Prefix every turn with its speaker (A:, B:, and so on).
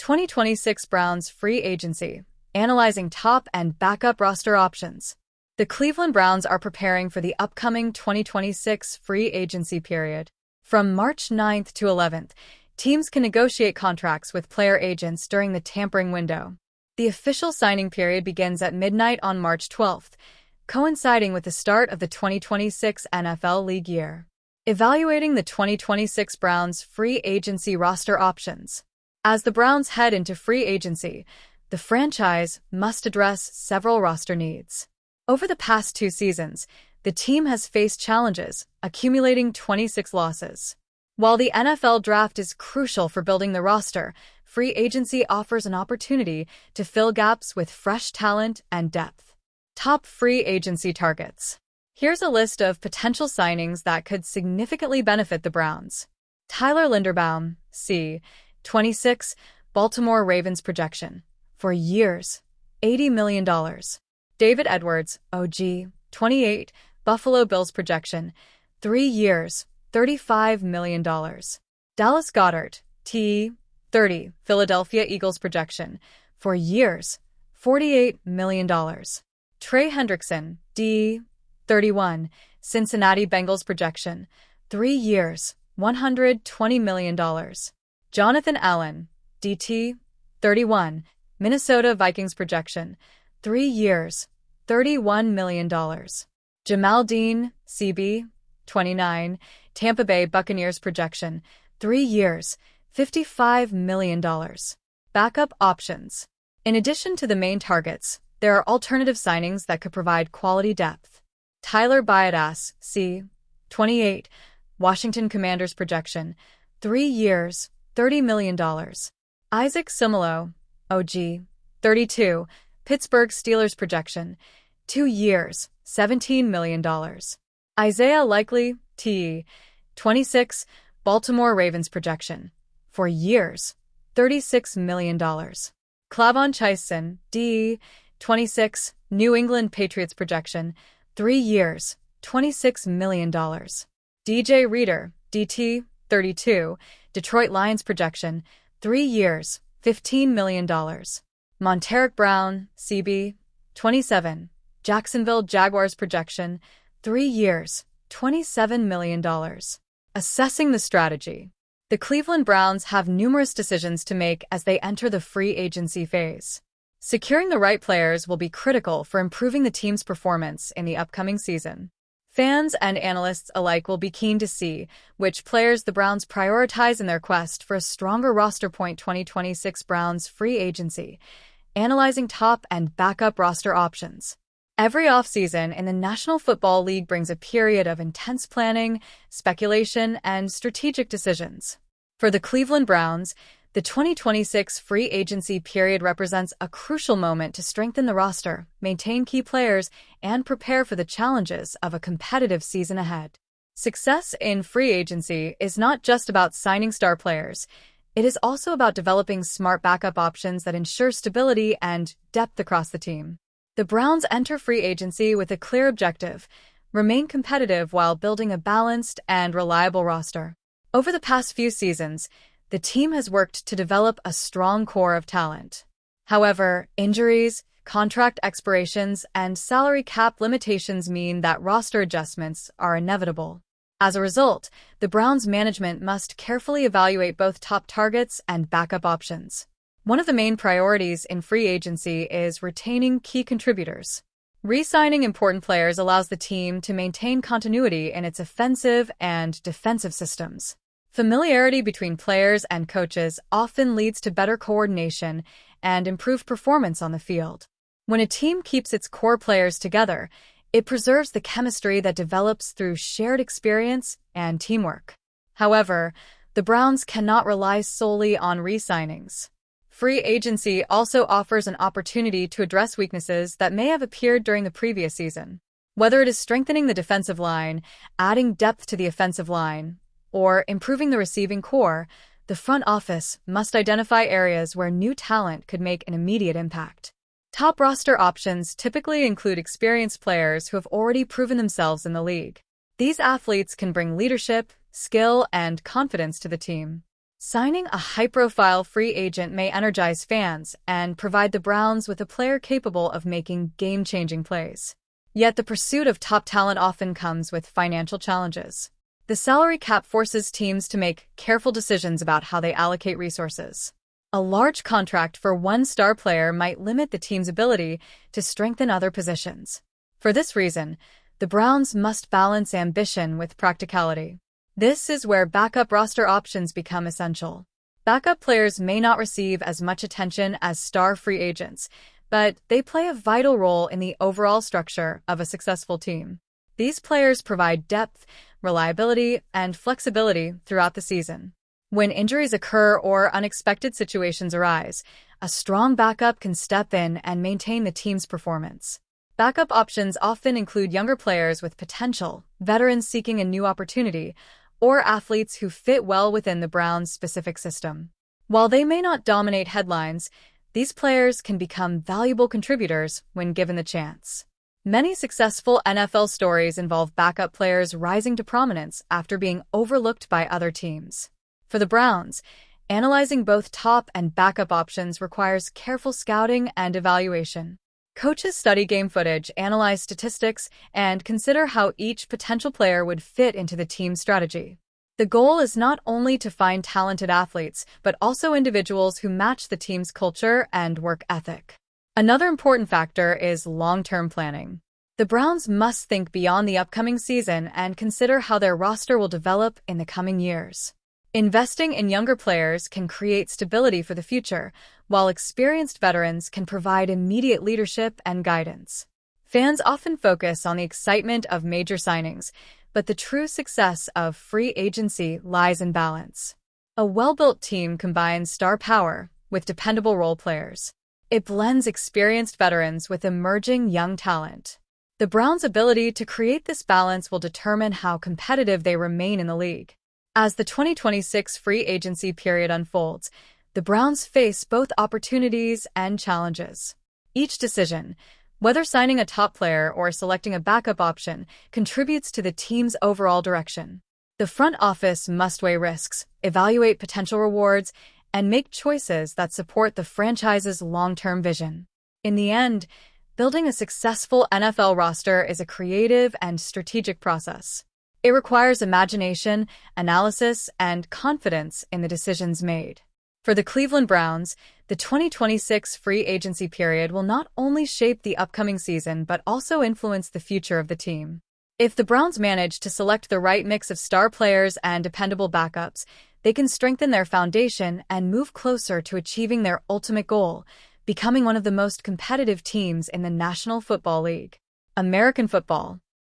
A: 2026 Browns Free Agency, analyzing top and backup roster options. The Cleveland Browns are preparing for the upcoming 2026 free agency period. From March 9th to 11th, teams can negotiate contracts with player agents during the tampering window. The official signing period begins at midnight on March 12th, coinciding with the start of the 2026 NFL league year. Evaluating the 2026 Browns free agency roster options. As the Browns head into free agency, the franchise must address several roster needs. Over the past 2 seasons, the team has faced challenges, accumulating 26 losses. While the NFL draft is crucial for building the roster, free agency offers an opportunity to fill gaps with fresh talent and depth. Top free agency targets. Here's a list of potential signings that could significantly benefit the Browns. Tyler Linderbaum, C. 26, Baltimore Ravens projection. For years, $80 million. David Edwards, OG, 28, Buffalo Bills projection. 3 years, $35 million. Dallas Goedert, T. 30, Philadelphia Eagles projection. For years, $48 million. Trey Hendrickson, D. 31, Cincinnati Bengals projection. 3 years, $120 million. Jonathan Allen, DT, 31, Minnesota Vikings projection. 3 years, $31 million. Jamal Dean, CB, 29, Tampa Bay Buccaneers projection. 3 years, $55 million. Backup options. In addition to the main targets, there are alternative signings that could provide quality depth. Tyler Biadasz, C. 28, Washington Commanders projection. 3 years, $30 million. Isaac Seumalo, OG, 32, Pittsburgh Steelers projection. 2 years, $17 million. Isaiah Likely, T. 26, Baltimore Ravens projection. 4 years, $36 million. Klavon Chaisson, D. 26, New England Patriots projection. 3 years, $26 million. DJ Reader, DT, 32, Detroit Lions projection. 3 years, $15 million. Montaric Brown, CB, 27, Jacksonville Jaguars projection. 3 years, $27 million. Assessing the strategy. The Cleveland Browns have numerous decisions to make as they enter the free agency phase. Securing the right players will be critical for improving the team's performance in the upcoming season. Fans and analysts alike will be keen to see which players the Browns prioritize in their quest for a stronger roster. 2026 Browns free agency, analyzing top and backup roster options. Every offseason in the National Football League brings a period of intense planning, speculation, and strategic decisions. For the Cleveland Browns, the 2026 free agency period represents a crucial moment to strengthen the roster, maintain key players, and prepare for the challenges of a competitive season ahead. Success in free agency is not just about signing star players. It is also about developing smart backup options that ensure stability and depth across the team. The Browns enter free agency with a clear objective: remain competitive while building a balanced and reliable roster. Over the past few seasons, the team has worked to develop a strong core of talent. However, injuries, contract expirations, and salary cap limitations mean that roster adjustments are inevitable. As a result, the Browns' management must carefully evaluate both top targets and backup options. One of the main priorities in free agency is retaining key contributors. Re-signing important players allows the team to maintain continuity in its offensive and defensive systems. Familiarity between players and coaches often leads to better coordination and improved performance on the field. When a team keeps its core players together, it preserves the chemistry that develops through shared experience and teamwork. However, the Browns cannot rely solely on re-signings. Free agency also offers an opportunity to address weaknesses that may have appeared during the previous season. Whether it is strengthening the defensive line, adding depth to the offensive line, or improving the receiving core, the front office must identify areas where new talent could make an immediate impact. Top roster options typically include experienced players who have already proven themselves in the league. These athletes can bring leadership, skill, and confidence to the team. Signing a high-profile free agent may energize fans and provide the Browns with a player capable of making game-changing plays. Yet the pursuit of top talent often comes with financial challenges. The salary cap forces teams to make careful decisions about how they allocate resources. A large contract for one star player might limit the team's ability to strengthen other positions. For this reason, the Browns must balance ambition with practicality. This is where backup roster options become essential. Backup players may not receive as much attention as star free agents, but they play a vital role in the overall structure of a successful team. These players provide depth, reliability, and flexibility throughout the season. When injuries occur or unexpected situations arise, a strong backup can step in and maintain the team's performance. Backup options often include younger players with potential, veterans seeking a new opportunity, or athletes who fit well within the Browns' specific system. While they may not dominate headlines, these players can become valuable contributors when given the chance. Many successful NFL stories involve backup players rising to prominence after being overlooked by other teams. For the Browns, analyzing both top and backup options requires careful scouting and evaluation. Coaches study game footage, analyze statistics, and consider how each potential player would fit into the team's strategy. The goal is not only to find talented athletes, but also individuals who match the team's culture and work ethic. Another important factor is long-term planning. The Browns must think beyond the upcoming season and consider how their roster will develop in the coming years. Investing in younger players can create stability for the future, while experienced veterans can provide immediate leadership and guidance. Fans often focus on the excitement of major signings, but the true success of free agency lies in balance. A well-built team combines star power with dependable role players. It blends experienced veterans with emerging young talent. The Browns' ability to create this balance will determine how competitive they remain in the league. As the 2026 free agency period unfolds, the Browns face both opportunities and challenges. Each decision, whether signing a top player or selecting a backup option, contributes to the team's overall direction. The front office must weigh risks, evaluate potential rewards, and make choices that support the franchise's long-term vision. In the end, building a successful NFL roster is a creative and strategic process. It requires imagination, analysis, and confidence in the decisions made. For the Cleveland Browns, the 2026 free agency period will not only shape the upcoming season but also influence the future of the team. If the Browns manage to select the right mix of star players and dependable backups, they can strengthen their foundation and move closer to achieving their ultimate goal, becoming one of the most competitive teams in the National Football League. American football.